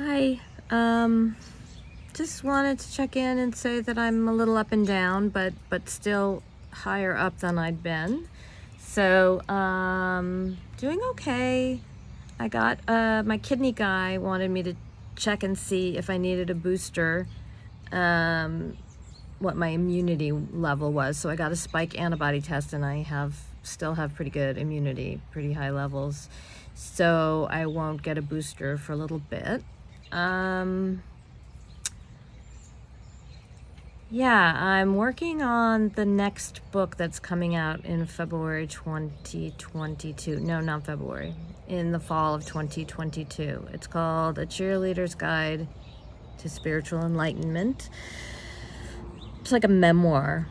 Hi. Just wanted to check in and say that I'm a little up and down, but still higher up than I'd been. So, doing okay. I got my kidney guy wanted me to check and see if I needed a booster, what my immunity level was. So I got a spike antibody test, and I still have pretty good immunity, pretty high levels. So I won't get a booster for a little bit. Yeah, I'm working on the next book that's coming out in February 2022. No, not February. In the fall of 2022. It's called A Cheerleader's Guide to Spiritual Enlightenment. It's like a memoir.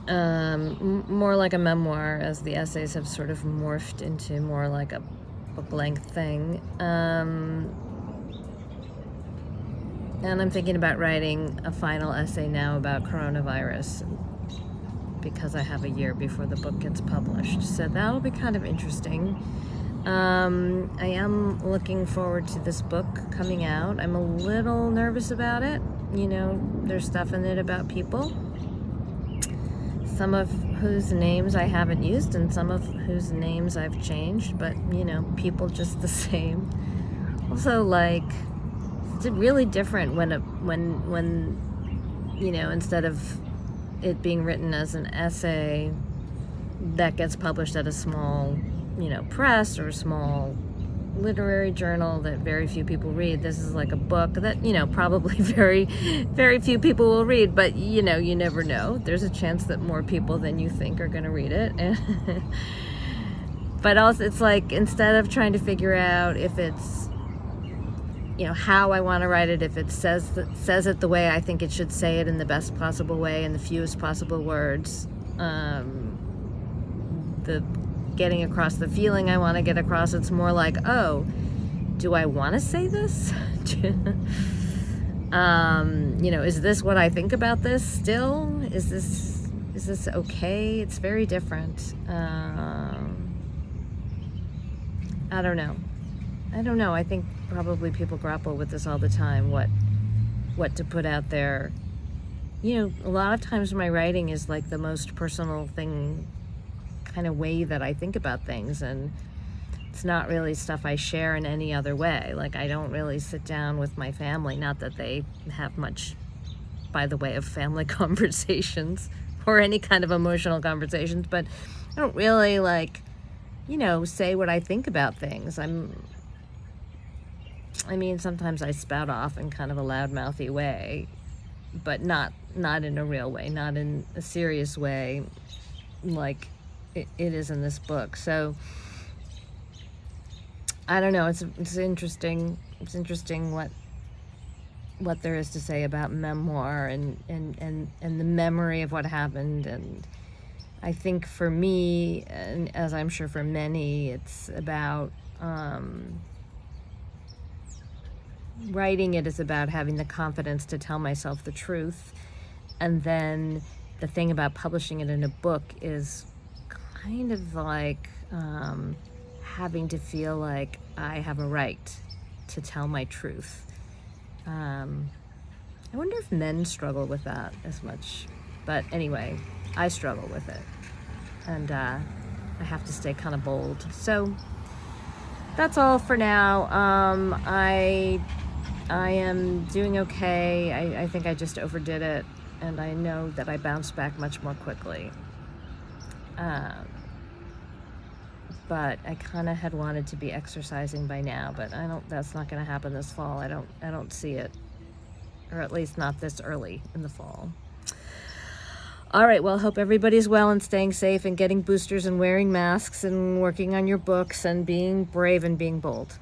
More like a memoir, as the essays have sort of morphed into more like a book-length thing. And I'm thinking about writing a final essay now about coronavirus because I have a year before the book gets published. So that'll be kind of interesting. I am looking forward to this book coming out. I'm a little nervous about it. You know, there's stuff in it about people, some of whose names I haven't used and some of whose names I've changed, but, you know, people just the same. Also, like, it's really different when you know, instead of it being written as an essay that gets published at a small, you know, press or a small literary journal that very few people read. This is like a book that, you know, probably very few people will read, but, you know, you never know. There's a chance that more people than you think are going to read it. But also, it's like, instead of trying to figure out if it's, you know, how I want to write it, if it says it the way I think it should say it, in the best possible way, in the fewest possible words, the getting across the feeling I want to get across, it's more like, oh, do I want to say this? You know, is this what I think about this still? Is this okay? It's very different. I don't know. I think probably people grapple with this all the time, what to put out there. You know, a lot of times my writing is like the most personal thing, kind of way that I think about things, and it's not really stuff I share in any other way. Like, I don't really sit down with my family, not that they have much by the way of family conversations or any kind of emotional conversations, but I don't really, like, you know, say what I think about things. I mean, sometimes I spout off in kind of a loudmouthy way, but not in a real way, not in a serious way like it is in this book. So I don't know. It's interesting. It's interesting what there is to say about memoir and the memory of what happened. And I think for me, and as I'm sure for many, it's about writing it is about having the confidence to tell myself the truth. And then the thing about publishing it in a book is kind of like having to feel like I have a right to tell my truth. I wonder if men struggle with that as much. But anyway, I struggle with it. And I have to stay kind of bold. So that's all for now. I am doing okay. I think I just overdid it, and I know that I bounced back much more quickly. But I kind of had wanted to be exercising by now, but that's not going to happen this fall. I don't see it, or at least not this early in the fall. All right, well, hope everybody's well and staying safe and getting boosters and wearing masks and working on your books and being brave and being bold.